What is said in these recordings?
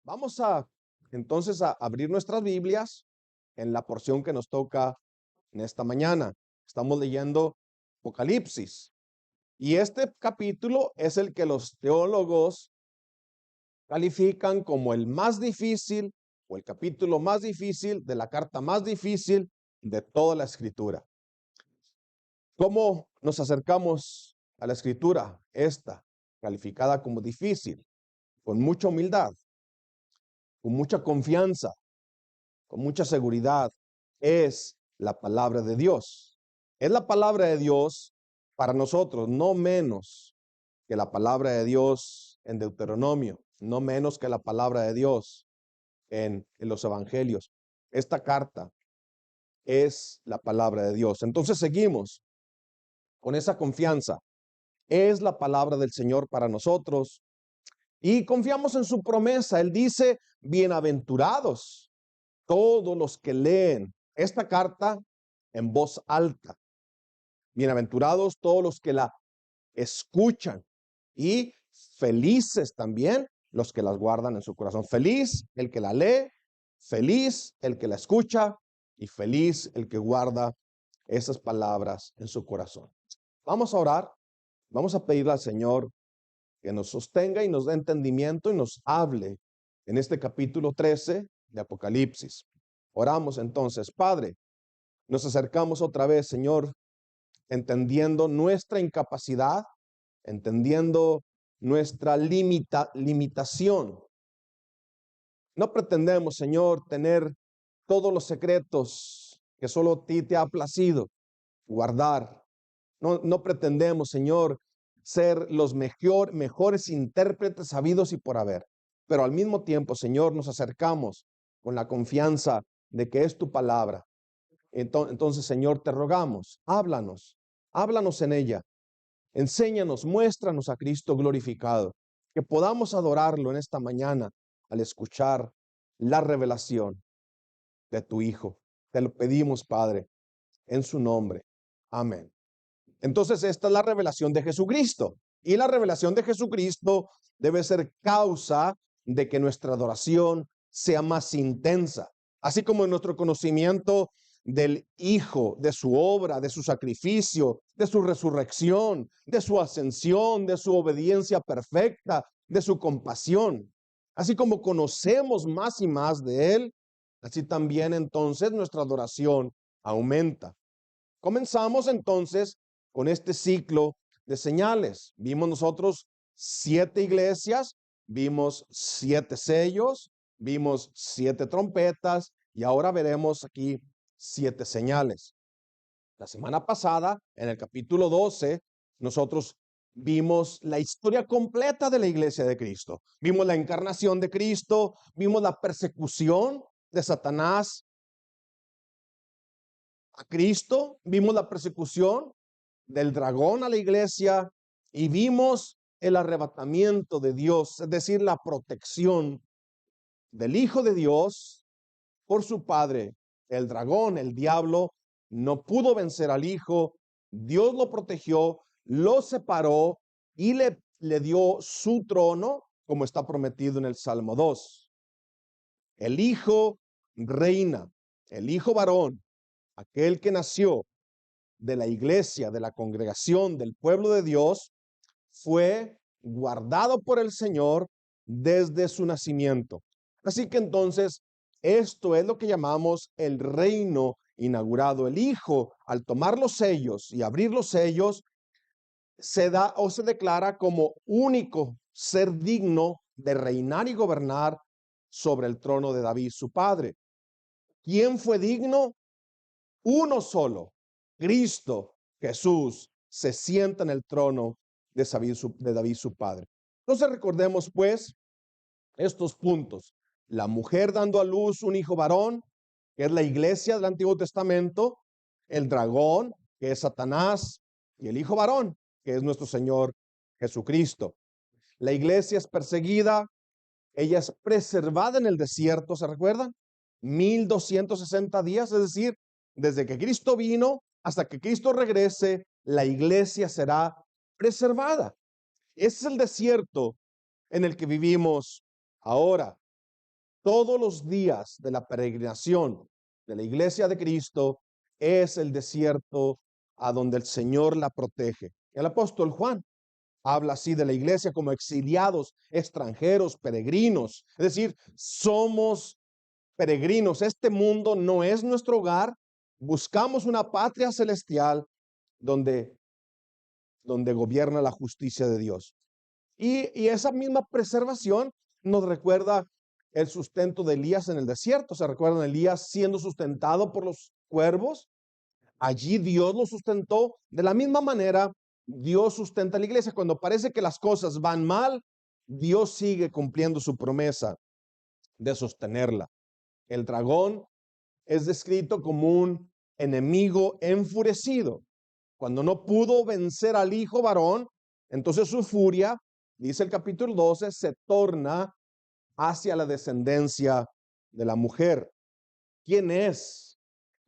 Vamos a entonces a abrir nuestras Biblias en la porción que nos toca en esta mañana. Estamos leyendo Apocalipsis y este capítulo es el que los teólogos califican como el más difícil o el capítulo más difícil de la carta más difícil de toda la escritura. ¿Cómo nos acercamos a la escritura? Esta, calificada como difícil, con mucha humildad, con mucha confianza, con mucha seguridad, es la palabra de Dios. Es la palabra de Dios para nosotros, no menos que la palabra de Dios en Deuteronomio, no menos que la palabra de Dios en los evangelios. Esta carta es la palabra de Dios. Entonces seguimos con esa confianza. Es la palabra del Señor para nosotros y confiamos en su promesa. Él dice, bienaventurados todos los que leen esta carta en voz alta. Bienaventurados todos los que la escuchan y felices también los que las guardan en su corazón. Feliz el que la lee, feliz el que la escucha y feliz el que guarda esas palabras en su corazón. Vamos a orar, vamos a pedirle al Señor que nos sostenga y nos dé entendimiento y nos hable en este capítulo 13 de Apocalipsis. Oramos entonces, Padre, nos acercamos otra vez, Señor, entendiendo nuestra incapacidad, entendiendo nuestra limitación. No pretendemos, Señor, tener todos los secretos que solo a ti te ha placido guardar. No pretendemos, Señor, ser los mejores intérpretes habidos y por haber. Pero al mismo tiempo, Señor, nos acercamos con la confianza de que es tu palabra. Entonces, Señor, te rogamos, háblanos en ella. Enséñanos, muéstranos a Cristo glorificado, que podamos adorarlo en esta mañana al escuchar la revelación de tu Hijo. Te lo pedimos, Padre, en su nombre. Amén. Entonces, esta es la revelación de Jesucristo. Y la revelación de Jesucristo debe ser causa de que nuestra adoración sea más intensa. Así como nuestro conocimiento del Hijo, de su obra, de su sacrificio, de su resurrección, de su ascensión, de su obediencia perfecta, de su compasión. Así como conocemos más y más de Él, así también entonces nuestra adoración aumenta. Comenzamos entonces con este ciclo de señales. Vimos nosotros 7 iglesias, vimos 7 sellos, vimos 7 trompetas y ahora veremos aquí 7 señales. La semana pasada, en el capítulo 12, nosotros vimos la historia completa de la iglesia de Cristo. Vimos la encarnación de Cristo, vimos la persecución de Satanás a Cristo, vimos la persecución del dragón a la iglesia y vimos el arrebatamiento de Dios, es decir, la protección del Hijo de Dios por su Padre. El dragón, el diablo, no pudo vencer al Hijo, Dios lo protegió, lo separó y le dio su trono, como está prometido en el Salmo 2. El Hijo reina, el Hijo varón, aquel que nació de la iglesia, de la congregación, del pueblo de Dios, fue guardado por el Señor desde su nacimiento. Así que entonces, esto es lo que llamamos el reino inaugurado. El Hijo, al tomar los sellos y abrir los sellos, se da o se declara como único ser digno de reinar y gobernar sobre el trono de David, su padre. ¿Quién fue digno? Uno solo, Cristo Jesús, se sienta en el trono de David su padre. Entonces recordemos pues estos puntos. La mujer dando a luz un hijo varón, que es la iglesia del Antiguo Testamento, el dragón, que es Satanás, y el hijo varón, que es nuestro Señor Jesucristo. La iglesia es perseguida, ella es preservada en el desierto, ¿se recuerdan? 1260 días, es decir, desde que Cristo vino hasta que Cristo regrese, la iglesia será preservada. Ese es el desierto en el que vivimos ahora. todos los días de la peregrinación de la iglesia de Cristo es el desierto a donde el Señor la protege. El apóstol Juan habla así de la iglesia como exiliados, extranjeros, peregrinos. Es decir, somos peregrinos. Este mundo no es nuestro hogar. Buscamos una patria celestial donde gobierna la justicia de Dios. Y esa misma preservación nos recuerda el sustento de Elías en el desierto. ¿Se recuerdan Elías siendo sustentado por los cuervos? Allí Dios lo sustentó. De la misma manera, Dios sustenta a la iglesia. Cuando parece que las cosas van mal, Dios sigue cumpliendo su promesa de sostenerla. El dragón es descrito como un enemigo enfurecido. Cuando no pudo vencer al hijo varón, entonces su furia, dice el capítulo 12, se torna hacia la descendencia de la mujer. ¿Quién es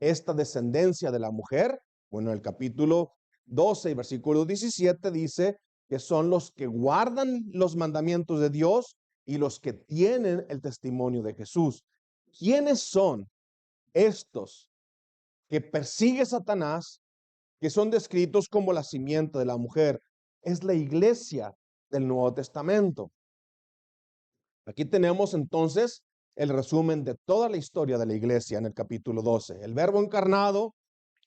esta descendencia de la mujer? Bueno, el capítulo 12 y versículo 17 dice que son los que guardan los mandamientos de Dios y los que tienen el testimonio de Jesús. ¿Quiénes son estos que persigue Satanás, que son descritos como la simiente de la mujer? Es la iglesia del Nuevo Testamento. Aquí tenemos entonces el resumen de toda la historia de la iglesia en el capítulo 12. El verbo encarnado,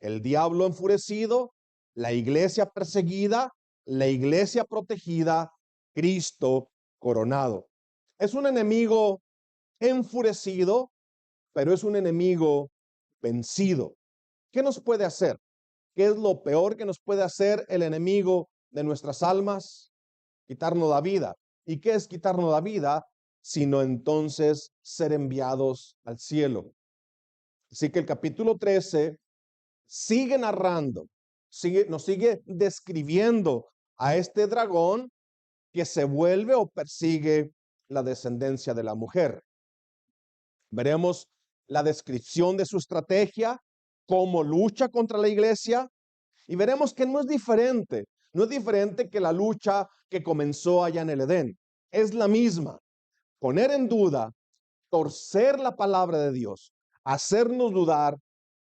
el diablo enfurecido, la iglesia perseguida, la iglesia protegida, Cristo coronado. Es un enemigo enfurecido, pero es un enemigo vencido. ¿Qué nos puede hacer? ¿Qué es lo peor que nos puede hacer el enemigo de nuestras almas? Quitarnos la vida. ¿Y qué es quitarnos la vida? Sino entonces ser enviados al cielo. Así que el capítulo 13 sigue narrando, nos sigue describiendo a este dragón que se vuelve o persigue la descendencia de la mujer. Veremos la descripción de su estrategia, cómo lucha contra la iglesia, y veremos que no es diferente que la lucha que comenzó allá en el Edén. Es la misma. Poner en duda, torcer la palabra de Dios, hacernos dudar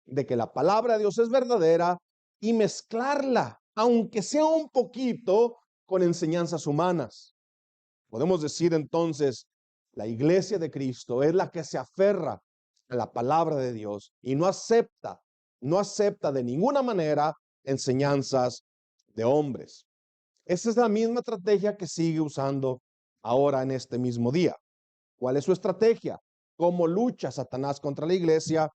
de que la palabra de Dios es verdadera y mezclarla, aunque sea un poquito, con enseñanzas humanas. Podemos decir entonces, la iglesia de Cristo es la que se aferra a la palabra de Dios y no acepta de ninguna manera enseñanzas de hombres. Esa es la misma estrategia que sigue usando ahora en este mismo día. ¿Cuál es su estrategia? ¿Cómo lucha Satanás contra la iglesia?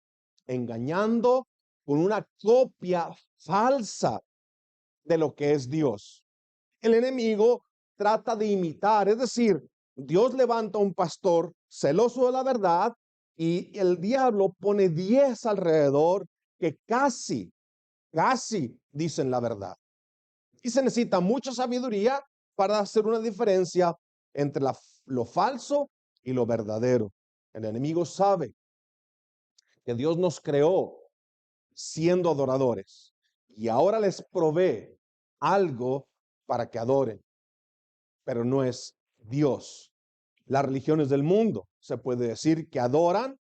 Engañando con una copia falsa de lo que es Dios. El enemigo trata de imitar, es decir, Dios levanta un pastor celoso de la verdad y el diablo pone 10 alrededor que casi dicen la verdad. Y se necesita mucha sabiduría para hacer una diferencia entre lo falso y lo verdadero. El enemigo sabe que Dios nos creó siendo adoradores y ahora les provee algo para que adoren, pero no es Dios. Las religiones del mundo se puede decir que adoran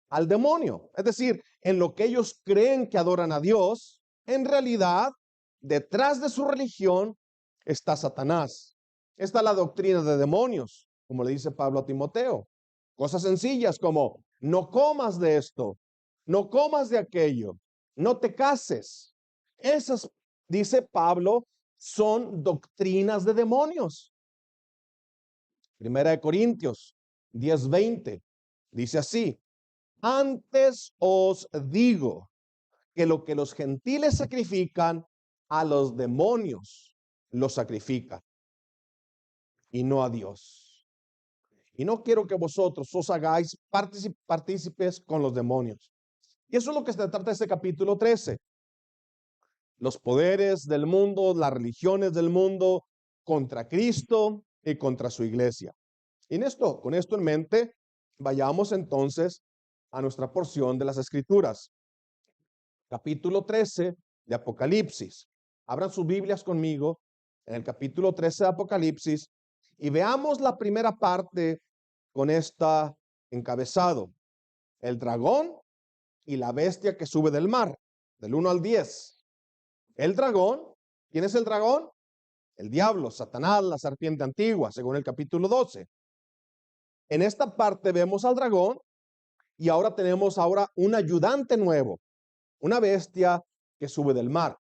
al demonio, es decir, en lo que ellos creen que adoran a Dios, en realidad, detrás de su religión está Satanás. Esta es la doctrina de demonios, como le dice Pablo a Timoteo. Cosas sencillas como, no comas de esto, no comas de aquello, no te cases. Esas, dice Pablo, son doctrinas de demonios. Primera de Corintios 10:20 dice así: antes os digo que lo que los gentiles sacrifican, a los demonios los sacrifican y no a Dios. Y no quiero que vosotros os hagáis partícipes con los demonios. Y eso es lo que se trata este capítulo 13. Los poderes del mundo, las religiones del mundo contra Cristo y contra su iglesia. Y con esto en mente, vayamos entonces a nuestra porción de las Escrituras. Capítulo 13 de Apocalipsis. Abran sus Biblias conmigo en el capítulo 13 de Apocalipsis y veamos la primera parte con esta encabezado: el dragón y la bestia que sube del mar, del 1 al 10. El dragón, ¿quién es el dragón? El diablo, Satanás, la serpiente antigua, según el capítulo 12. En esta parte vemos al dragón y ahora tenemos un ayudante nuevo, una bestia que sube del mar.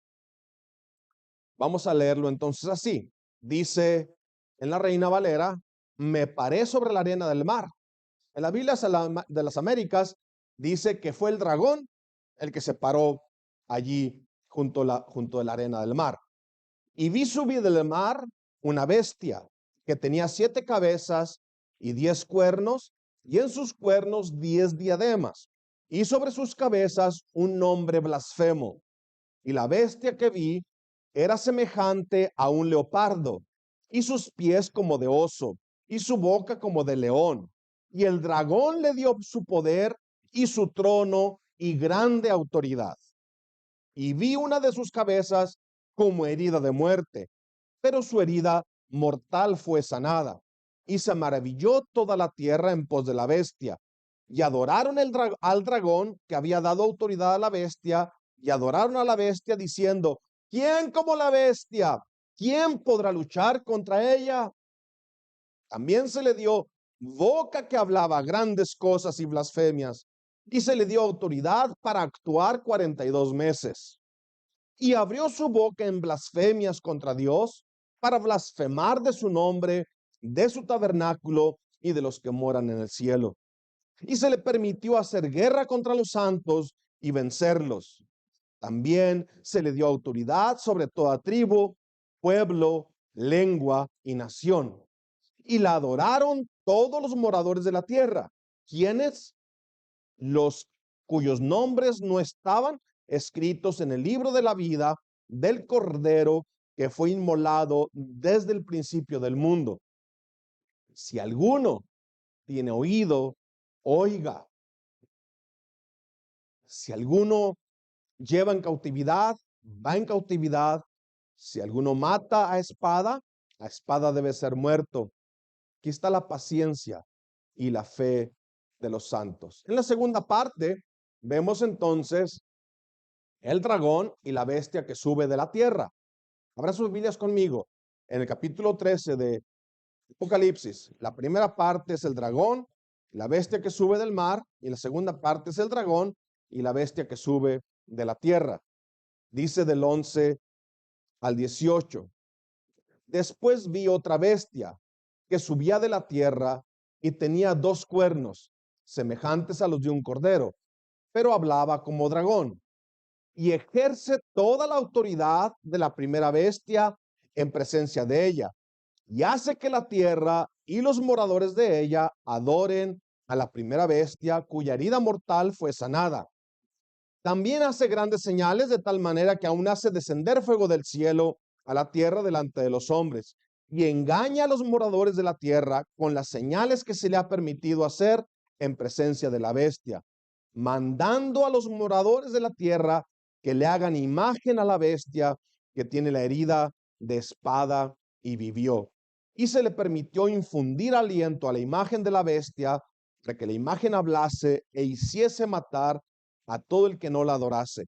Vamos a leerlo entonces así. Dice en la Reina Valera: me paré sobre la arena del mar. En la Biblia de las Américas dice que fue el dragón el que se paró allí junto a la arena del mar. Y vi subir del mar una bestia que tenía 7 cabezas y 10 cuernos, y en sus cuernos 10 diademas, y sobre sus cabezas un nombre blasfemo. Y la bestia que vi era semejante a un leopardo, y sus pies como de oso, y su boca como de león. Y el dragón le dio su poder y su trono y grande autoridad. Y vi una de sus cabezas como herida de muerte, pero su herida mortal fue sanada. Y se maravilló toda la tierra en pos de la bestia. Y adoraron al dragón que había dado autoridad a la bestia, y adoraron a la bestia diciendo: ¿quién como la bestia? ¿Quién podrá luchar contra ella? También se le dio boca que hablaba grandes cosas y blasfemias, y se le dio autoridad para actuar 42 meses. Y abrió su boca en blasfemias contra Dios, para blasfemar de su nombre, de su tabernáculo y de los que moran en el cielo. Y se le permitió hacer guerra contra los santos y vencerlos. También se le dio autoridad sobre toda tribu, pueblo, lengua y nación. Y la adoraron todos los moradores de la tierra, quienes los cuyos nombres no estaban escritos en el libro de la vida del Cordero que fue inmolado desde el principio del mundo. Si alguno tiene oído, oiga. Si alguno lleva en cautividad, va en cautividad. Si alguno mata a espada debe ser muerto. Aquí está la paciencia y la fe de los santos. En la segunda parte vemos entonces el dragón y la bestia que sube de la tierra. Abra sus Biblias conmigo en el capítulo 13 de Apocalipsis. La primera parte es el dragón, la bestia que sube del mar, y la segunda parte es el dragón y la bestia que sube de la tierra. Dice del 11 al 18. Después vi otra bestia que subía de la tierra y tenía 2 cuernos, semejantes a los de un cordero, pero hablaba como dragón, y ejerce toda la autoridad de la primera bestia en presencia de ella, y hace que la tierra y los moradores de ella adoren a la primera bestia cuya herida mortal fue sanada. También hace grandes señales, de tal manera que aún hace descender fuego del cielo a la tierra delante de los hombres, y engaña a los moradores de la tierra con las señales que se le ha permitido hacer en presencia de la bestia, mandando a los moradores de la tierra que le hagan imagen a la bestia que tiene la herida de espada y vivió. Y se le permitió infundir aliento a la imagen de la bestia, para que la imagen hablase e hiciese matar a todo el que no la adorase,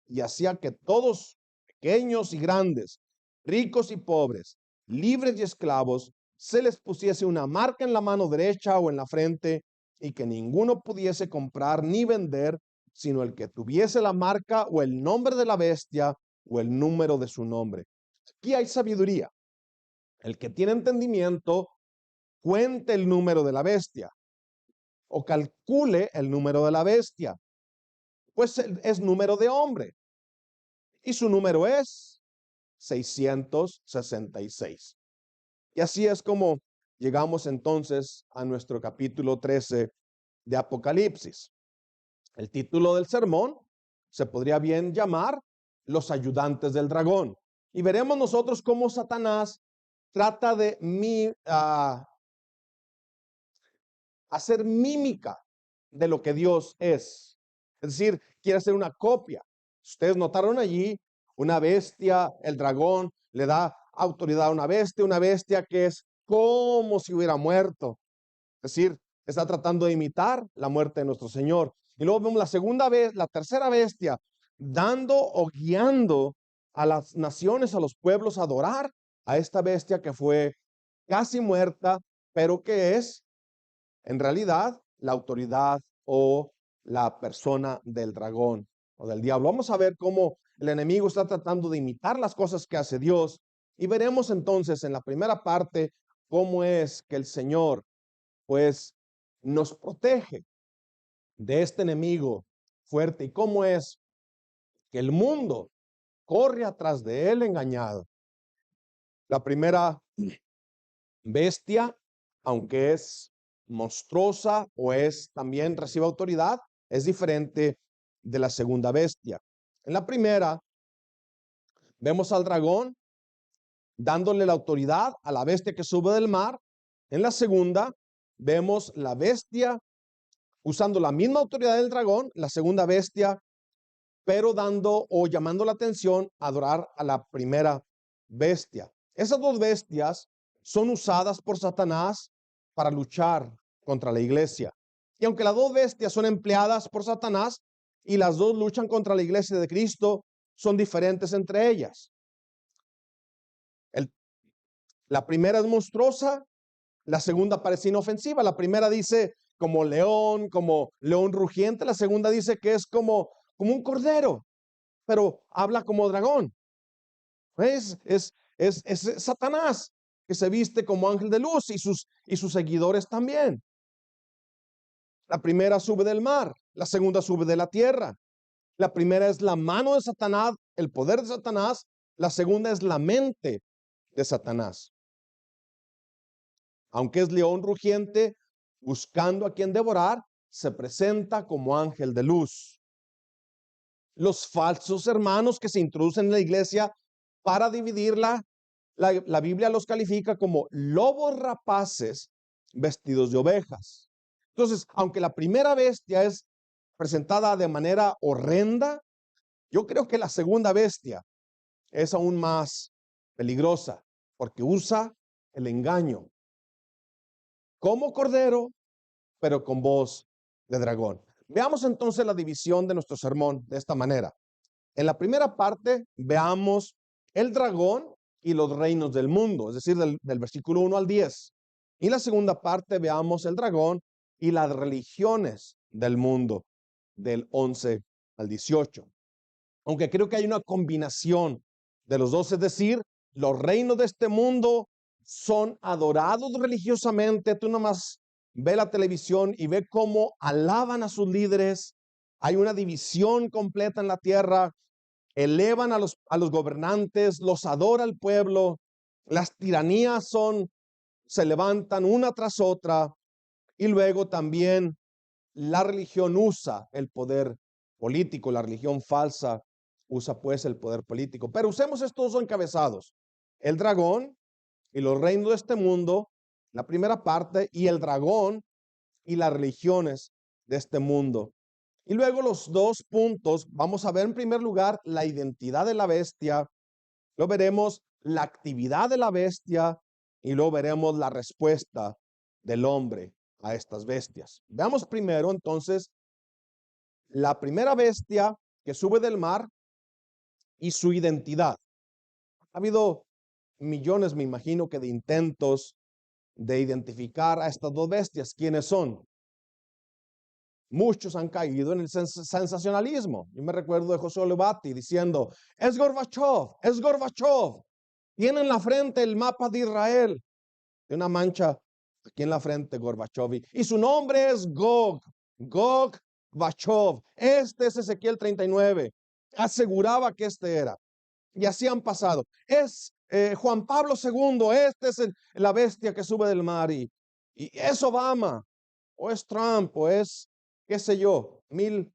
y hacía que todos, pequeños y grandes, ricos y pobres, libres y esclavos, se les pusiese una marca en la mano derecha o en la frente, y que ninguno pudiese comprar ni vender, sino el que tuviese la marca o el nombre de la bestia o el número de su nombre. Aquí hay sabiduría. El que tiene entendimiento, cuente el número de la bestia o calcule el número de la bestia, pues es número de hombre y su número es 666. Y así es como llegamos entonces a nuestro capítulo 13 de Apocalipsis. El título del sermón se podría bien llamar Los ayudantes del dragón. Y veremos nosotros cómo Satanás trata de hacer mímica de lo que Dios es. Es decir, quiere hacer una copia. Ustedes notaron allí una bestia, el dragón le da autoridad a una bestia que es como si hubiera muerto. Es decir, está tratando de imitar la muerte de nuestro Señor. Y luego vemos la segunda vez, la tercera bestia, dando o guiando a las naciones, a los pueblos a adorar a esta bestia que fue casi muerta, pero que es en realidad la autoridad o la persona del dragón o del diablo. Vamos a ver cómo el enemigo está tratando de imitar las cosas que hace Dios y veremos entonces en la primera parte cómo es que el Señor pues nos protege de este enemigo fuerte y cómo es que el mundo corre atrás de él engañado. La primera bestia, aunque es monstruosa o es también recibe autoridad, es diferente de la segunda bestia. En la primera vemos al dragón dándole la autoridad a la bestia que sube del mar. En la segunda vemos la bestia usando la misma autoridad del dragón, la segunda bestia, pero dando o llamando la atención a adorar a la primera bestia. Esas dos bestias son usadas por Satanás para luchar contra la iglesia. Y aunque las dos bestias son empleadas por Satanás y las dos luchan contra la iglesia de Cristo, son diferentes entre ellas. La primera es monstruosa, la segunda parece inofensiva. La primera dice como león rugiente. La segunda dice que es como un cordero, pero habla como dragón. Es Satanás que se viste como ángel de luz y sus seguidores también. La primera sube del mar, la segunda sube de la tierra. La primera es la mano de Satanás, el poder de Satanás. La segunda es la mente de Satanás. Aunque es león rugiente, buscando a quien devorar, se presenta como ángel de luz. Los falsos hermanos que se introducen en la iglesia para dividirla, la Biblia los califica como lobos rapaces vestidos de ovejas. Entonces, aunque la primera bestia es presentada de manera horrenda, yo creo que la segunda bestia es aún más peligrosa porque usa el engaño como cordero, pero con voz de dragón. Veamos entonces la división de nuestro sermón de esta manera. En la primera parte veamos el dragón y los reinos del mundo, es decir, del versículo 1 al 10. Y la segunda parte veamos el dragón y las religiones del mundo, del 11 al 18. Aunque creo que hay una combinación de los dos, es decir, los reinos de este mundo son adorados religiosamente. Tú nomás ve la televisión y ve cómo alaban a sus líderes. Hay una división completa en la tierra. Elevan a los gobernantes, los adora el pueblo. Las tiranías se levantan una tras otra. Y luego también la religión usa el poder político, la religión falsa usa pues el poder político. Pero usemos estos dos encabezados: el dragón y los reinos de este mundo, la primera parte, y el dragón y las religiones de este mundo. Y luego los dos puntos, vamos a ver en primer lugar la identidad de la bestia, luego veremos la actividad de la bestia y luego veremos la respuesta del hombre a estas bestias. Veamos primero entonces la primera bestia que sube del mar y su identidad. Ha habido millones, me imagino, que de intentos de identificar a estas dos bestias. ¿Quiénes son? Muchos han caído en el sensacionalismo. Yo me recuerdo de José Olivati diciendo, es Gorbachev, es Gorbachev. Tiene en la frente el mapa de Israel. De una mancha aquí en la frente, Gorbachev. Y su nombre es Gog Bachov. Este es Ezequiel 39. Aseguraba que este era. Y así han pasado. Es Juan Pablo II. Este es la bestia que sube del mar. Y es Obama. O es Trump. O es, qué sé yo, mil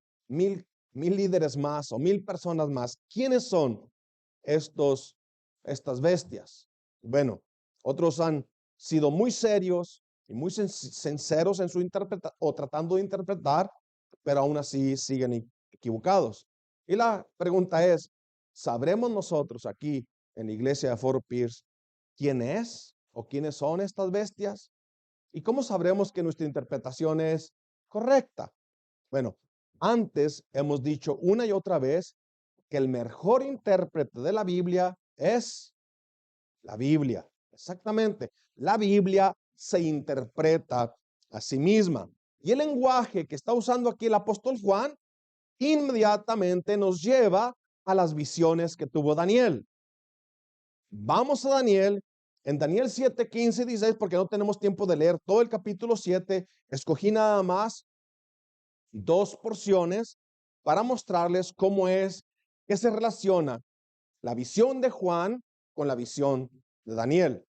líderes más o 1000 personas más. ¿Quiénes son estas bestias? Bueno, otros han sido muy serios y muy sinceros en su interpretación o tratando de interpretar, pero aún así siguen equivocados. Y la pregunta es, ¿sabremos nosotros aquí en la iglesia de Fort Pierce quién es o quiénes son estas bestias? ¿Y cómo sabremos que nuestra interpretación es correcta? Bueno, antes hemos dicho una y otra vez que el mejor intérprete de la Biblia es la Biblia. Exactamente. La Biblia se interpreta a sí misma. Y el lenguaje que está usando aquí el apóstol Juan inmediatamente nos lleva a las visiones que tuvo Daniel. Vamos a Daniel, en Daniel 7, 15 y 16, porque no tenemos tiempo de leer todo el capítulo 7, escogí nada más dos porciones para mostrarles cómo es que se relaciona la visión de Juan con la visión de Daniel.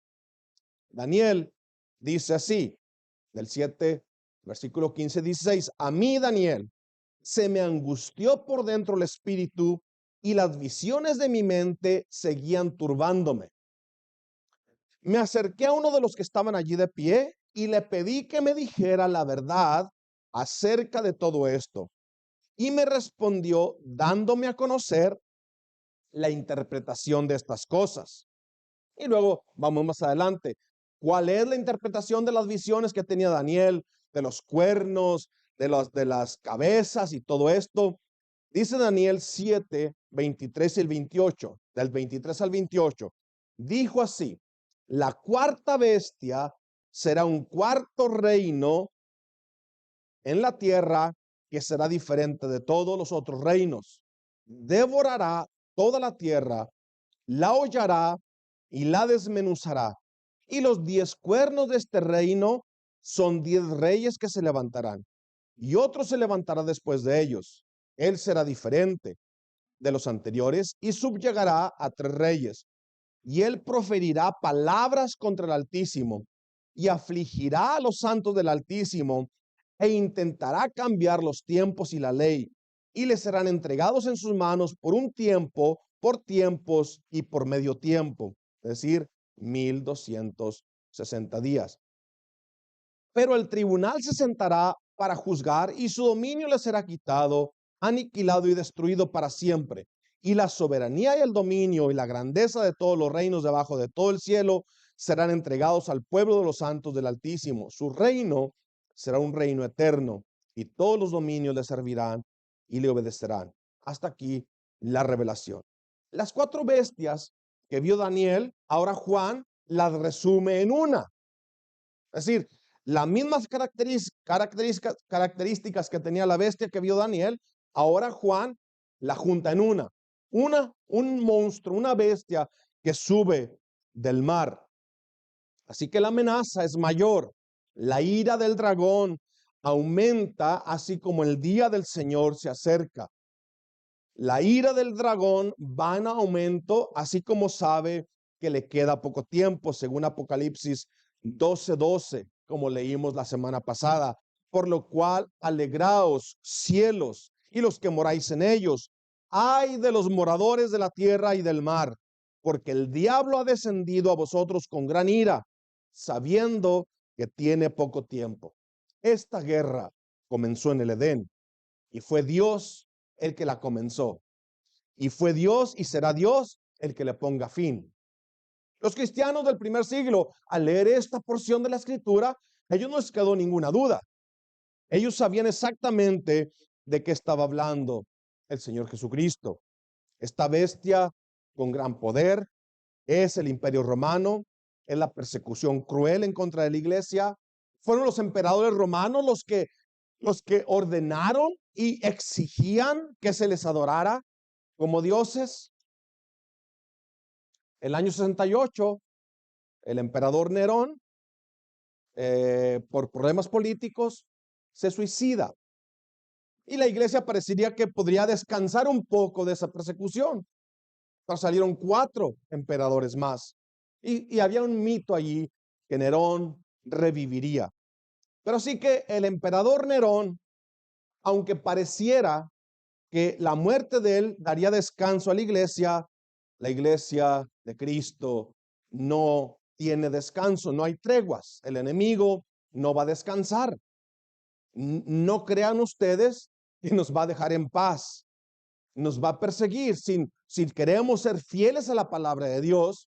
Daniel dice así, del 7, versículo 15, 16, a mí, Daniel, se me angustió por dentro el espíritu y las visiones de mi mente seguían turbándome. Me acerqué a uno de los que estaban allí de pie y le pedí que me dijera la verdad acerca de todo esto. Y me respondió dándome a conocer la interpretación de estas cosas. Y luego vamos más adelante. ¿Cuál es la interpretación de las visiones que tenía Daniel, de los cuernos, de las cabezas y todo esto? Dice Daniel 7, 23 y el 28, del 23 al 28. Dijo así, la cuarta bestia será un cuarto reino en la tierra que será diferente de todos los otros reinos. Devorará toda la tierra, la hollará y la desmenuzará. Y los 10 cuernos de este reino son 10 reyes que se levantarán. Y otro se levantará después de ellos. Él será diferente de los anteriores y subyugará a 3 reyes. Y él proferirá palabras contra el Altísimo y afligirá a los santos del Altísimo e intentará cambiar los tiempos y la ley, y les serán entregados en sus manos por un tiempo, por tiempos y por medio tiempo, es decir, 1260 días. Pero el tribunal se sentará para juzgar y su dominio le será quitado, aniquilado y destruido para siempre. Y la soberanía y el dominio y la grandeza de todos los reinos debajo de todo el cielo serán entregados al pueblo de los santos del Altísimo. Su reino será un reino eterno y todos los dominios le servirán y le obedecerán. Hasta aquí la revelación. Las 4 bestias que vio Daniel, ahora Juan las resume en una. Es decir, las mismas características que tenía la bestia que vio Daniel, ahora Juan la junta en un monstruo, una bestia que sube del mar. Así que la amenaza es mayor. La ira del dragón aumenta, así como el día del Señor se acerca. La ira del dragón va en aumento, así como sabe que le queda poco tiempo, según Apocalipsis 12:12, como leímos la semana pasada. Por lo cual, alegraos, cielos, y los que moráis en ellos. Ay de los moradores de la tierra y del mar, porque el diablo ha descendido a vosotros con gran ira, sabiendo que tiene poco tiempo. Esta guerra comenzó en el Edén, y fue Dios el que la comenzó. Y fue Dios y será Dios el que le ponga fin. Los cristianos del primer siglo, al leer esta porción de la escritura, ellos no les quedó ninguna duda. Ellos sabían exactamente de qué estaba hablando el Señor Jesucristo. Esta bestia con gran poder es el imperio romano, es la persecución cruel en contra de la iglesia. Fueron los emperadores romanos los que ordenaron y exigían que se les adorara como dioses. El año 68, el emperador Nerón, por problemas políticos, se suicida. Y la iglesia parecería que podría descansar un poco de esa persecución. Pero salieron 4 emperadores más. Y había un mito allí que Nerón reviviría. Pero sí que el emperador Nerón, aunque pareciera que la muerte de él daría descanso a la iglesia de Cristo no tiene descanso, no hay treguas. El enemigo no va a descansar. No crean ustedes que nos va a dejar en paz. Nos va a perseguir. Si queremos ser fieles a la palabra de Dios,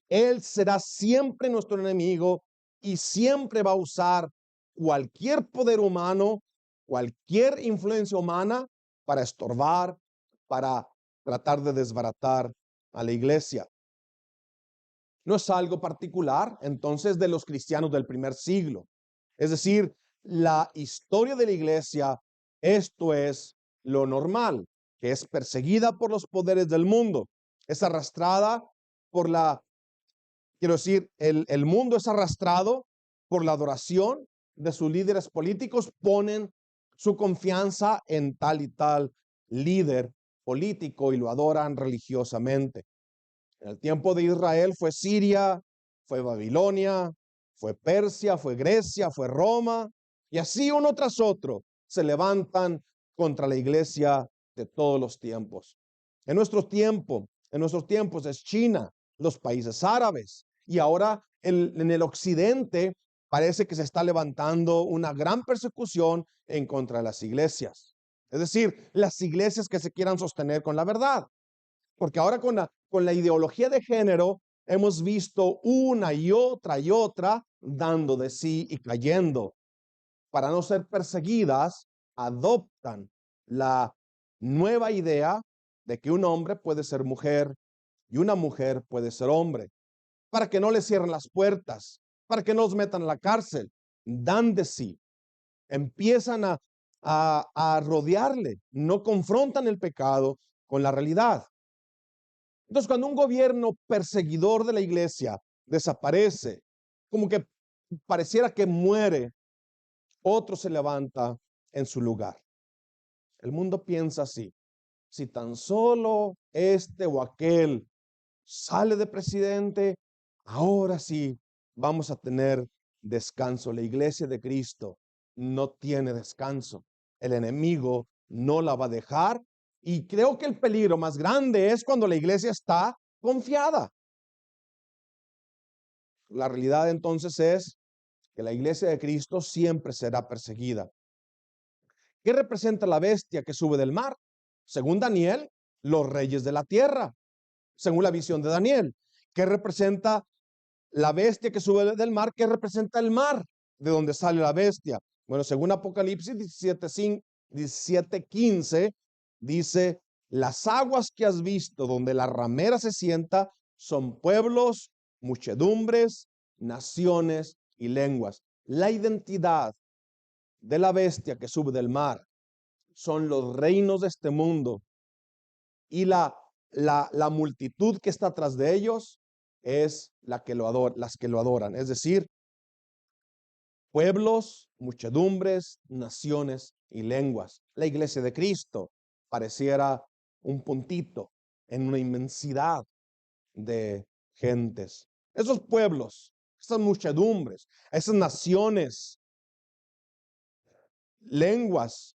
Él será siempre nuestro enemigo y siempre va a usar cualquier poder humano, cualquier influencia humana para estorbar, para tratar de desbaratar a la iglesia. No es algo particular, entonces, de los cristianos del primer siglo. Es decir, la historia de la iglesia, esto es lo normal, que es perseguida por los poderes del mundo, es arrastrada por quiero decir, el mundo es arrastrado por la adoración de sus líderes políticos, ponen su confianza en tal y tal líder político y lo adoran religiosamente. En el tiempo de Israel fue Siria, fue Babilonia, fue Persia, fue Grecia, fue Roma, y así uno tras otro se levantan contra la iglesia de todos los tiempos. En nuestros tiempos es China, los países árabes, y ahora en el occidente parece que se está levantando una gran persecución en contra de las iglesias. Es decir, las iglesias que se quieran sostener con la verdad. Porque ahora con la ideología de género hemos visto una y otra dando de sí y cayendo. Para no ser perseguidas, adoptan la nueva idea de que un hombre puede ser mujer y una mujer puede ser hombre. Para que no les cierren las puertas, para que no los metan a la cárcel, dan de sí. Empiezan a rodearle, no confrontan el pecado con la realidad. Entonces, cuando un gobierno perseguidor de la iglesia desaparece, como que pareciera que muere, otro se levanta en su lugar. El mundo piensa así: si tan solo este o aquel sale de presidente, ahora sí vamos a tener descanso. La iglesia de Cristo no tiene descanso. El enemigo no la va a dejar. Y creo que el peligro más grande es cuando la iglesia está confiada. La realidad entonces es que la iglesia de Cristo siempre será perseguida. ¿Qué representa la bestia que sube del mar? Según Daniel, los reyes de la tierra. Según la visión de Daniel, ¿qué representa la bestia que sube del mar? ¿Qué representa el mar de donde sale la bestia? Bueno, según Apocalipsis 17:15, dice: las aguas que has visto donde la ramera se sienta son pueblos, muchedumbres, naciones y lenguas. La identidad de la bestia que sube del mar son los reinos de este mundo, y la multitud que está atrás de ellos es las que lo adoran, es decir, pueblos, muchedumbres, naciones y lenguas. La iglesia de Cristo pareciera un puntito en una inmensidad de gentes. Esos pueblos, esas muchedumbres, esas naciones, lenguas,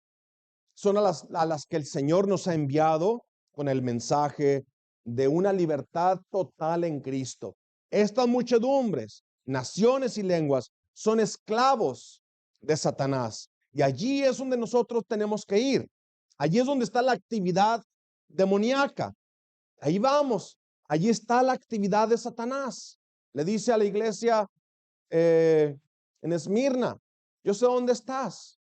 son a las que el Señor nos ha enviado con el mensaje de una libertad total en Cristo. Estas muchedumbres, naciones y lenguas son esclavos de Satanás. Y allí es donde nosotros tenemos que ir. Allí es donde está la actividad demoníaca. Ahí vamos. Allí está la actividad de Satanás. Le dice a la iglesia en Esmirna: yo sé dónde estás,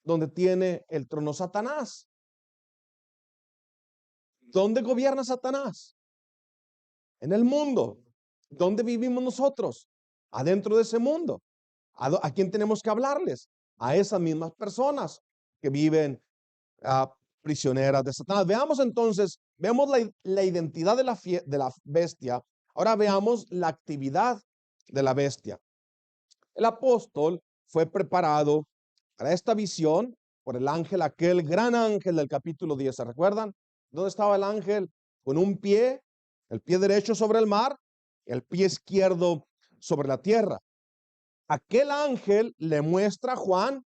donde tiene el trono Satanás. ¿Dónde gobierna Satanás? En el mundo. ¿Dónde vivimos nosotros? Adentro de ese mundo. ¿A quién tenemos que hablarles? A esas mismas personas que viven prisioneras de Satanás. Veamos entonces, vemos la identidad de la bestia. Ahora veamos la actividad de la bestia. El apóstol fue preparado para esta visión por el ángel, aquel gran ángel del capítulo 10. ¿Se recuerdan? ¿Dónde estaba el ángel? Con un pie, el pie derecho sobre el mar, el pie izquierdo sobre la tierra. Aquel ángel le muestra a Juan